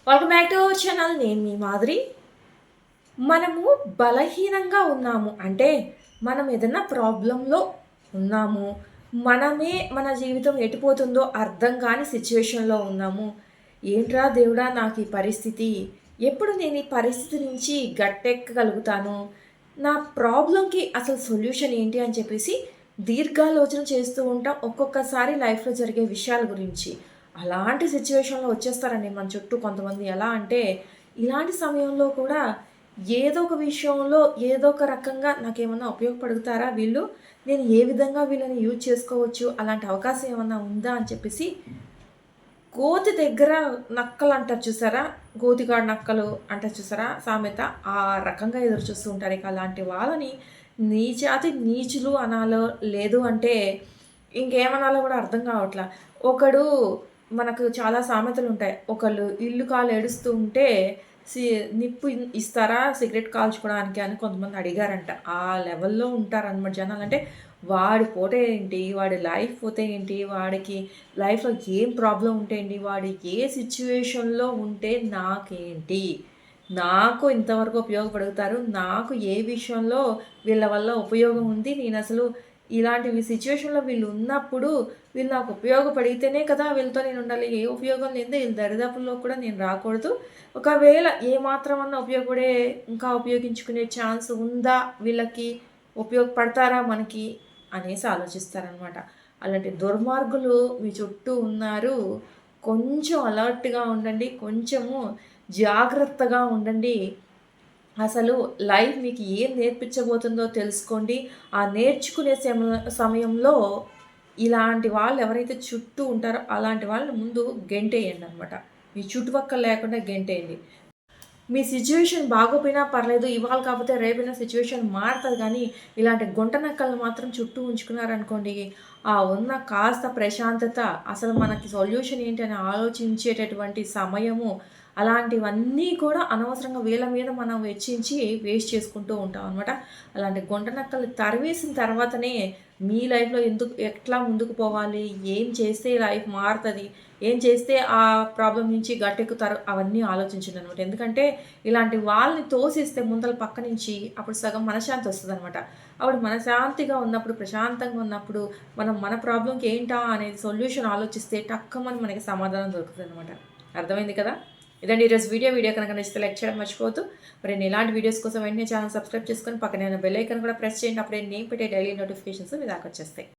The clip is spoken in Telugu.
Welcome back to our channel. నేను మీ మాదిరి. మనము బలహీనంగా ఉన్నాము అంటే మనం ఏదైనా ప్రాబ్లంలో ఉన్నాము, మనమే మన జీవితం ఎటుపోతుందో అర్థం కాని సిచ్యువేషన్లో ఉన్నాము. ఏంట్రా దేవుడా నాకు ఈ పరిస్థితి, ఎప్పుడు నేను ఈ పరిస్థితి నుంచి గట్టెక్కగలుగుతాను, నా ప్రాబ్లంకి అసలు సొల్యూషన్ ఏంటి అని చెప్పేసి దీర్ఘాలోచన చేస్తూ ఉంటాం ఒక్కొక్కసారి లైఫ్లో జరిగే విషయాల గురించి. అలాంటి సిచ్యువేషన్లో వచ్చేస్తారండి మన చుట్టూ కొంతమంది. ఎలా అంటే ఇలాంటి సమయంలో కూడా ఏదో ఒక విషయంలో ఏదో ఒక రకంగా నాకేమన్నా ఉపయోగపడుతారా వీళ్ళు, నేను ఏ విధంగా వీళ్ళని యూజ్ చేసుకోవచ్చు, అలాంటి అవకాశం ఏమన్నా ఉందా అని చెప్పేసి గోతి దగ్గర నక్కలు అంటారు చూసారా, గోతిగాడు నక్కలు అంటారు చూసారా సామెత, ఆ రకంగా ఎదురు చూస్తూ ఉంటారు. ఇక అలాంటి వాళ్ళని నీచాతి నీచులు అనాలో లేదు అంటే ఇంకేమనాలో కూడా అర్థం కావట్లా. ఒకడు మనకు చాలా సామెతలు ఉంటాయి. ఒకళ్ళు ఇల్లు కాలు ఏడుస్తూ ఉంటే సి నిప్పు ఇస్తారా సిగరెట్ కాల్చుకోవడానికి అని కొంతమంది అడిగారంట. ఆ లెవెల్‌లో ఉంటారనమాట జనాలు. అంటే వాడి పోతే ఏంటి, వాడి లైఫ్ పోతే ఏంటి, వాడికి లైఫ్‌లో ఏం ప్రాబ్లమ్ ఉంటే ఏంటి, వాడు ఏ సిచ్యువేషన్‌లో ఉంటే నాకేంటి, నాకు ఇంతవరకు ఉపయోగపడుతారు, నాకు ఏ విషయంలో వీళ్ళ వల్ల ఉపయోగం ఉంది, నేనసలు ఇలాంటి సిచ్యువేషన్‌లో వీళ్ళు ఉన్నప్పుడు వీళ్ళు నాకు ఉపయోగపడితేనే కదా వీళ్ళతో నేను ఉండాలి. ఏ ఉపయోగం లేనిదే వీళ్ళ దరిదాపుల్లో కూడా నేను రాకూడదు. ఒకవేళ ఏ మాత్రమన్నా ఉపయోగపడే ఇంకా ఉపయోగించుకునే ఛాన్స్ ఉందా, వీళ్ళకి ఉపయోగపడతారా మనకి అనేసి ఆలోచిస్తారనమాట. అలాంటి దుర్మార్గులు మీ చుట్టూ ఉన్నారు. కొంచెం అలర్ట్‌గా ఉండండి. కొంచెము జాగ్రత్తగా ఉండండి. అసలు లైఫ్ మీకు ఏం నేర్పించబోతుందో తెలుసుకోండి. ఆ నేర్చుకునే సమయంలో ఇలాంటి వాళ్ళు ఎవరైతే చుట్టూ ఉంటారో అలాంటి వాళ్ళని ముందు గెంటేయండనమాట. మీ చుట్టుపక్కల లేకుండా గెంటేయండి. మీ సిచ్యువేషన్ బాగోపోయినా పర్లేదు, ఇవాళ కాకపోతే రేపైనా సిచ్యువేషన్ మారుతది గానీ, ఇలాంటి గుంట నక్కలను మాత్రం చుట్టూ ఉంచుకున్నారనుకోండి, ఆ ఉన్న కాస్త ప్రశాంతత, అసలు మనకి సొల్యూషన్ ఏంటి అని ఆలోచించేటటువంటి సమయము, అలాంటివన్నీ కూడా అనవసరంగా వీళ్ళ మీద మనం వెచ్చించి వేస్ట్ చేసుకుంటూ ఉంటాం అనమాట. అలాంటి గుంట నక్కలు తరివేసిన తర్వాతనే మీ లైఫ్‌లో ఎట్లా ముందుకు పోవాలి, ఏం చేస్తే లైఫ్ మారుతది, ఏం చేస్తే ఆ ప్రాబ్లమ్ నుంచి గట్టెక్కుతారో అవన్నీ ఆలోచించండనమాట. ఎందుకంటే ఇలాంటి వాళ్ళని తోసేస్తే ముందల పక్క నుంచి అప్పుడు సగం మనశ్శాంతి వస్తదనమాట. అప్పుడు మనశ్శాంతిగా ఉన్నప్పుడు, ప్రశాంతంగా ఉన్నప్పుడు మనం మన ప్రాబ్లమ్‌కి ఏంటా అనేది సొల్యూషన్ ఆలోచిస్తే టక్కమని మనకి సమాధానం దొరుకుతదనమాట. అర్థమైంది కదా! ఇదండి ఈరోజు వీడియో కనుక నచ్చితే లైక్ చేయడం మర్చిపోవద్దు. మరి నేను ఇలాంటి వీడియోస్ కోసం వెంటనే ఛానల్ సబ్స్క్రైబ్ చేసుకొని పక్కనే ఉన్న బెల్ ఐకాన్ కూడా ప్రెస్ చేయండి. అప్పుడే నేను పెట్టే డైలీ నోటిఫికేషన్స్ మీ దాకా వచ్చేస్తాయి.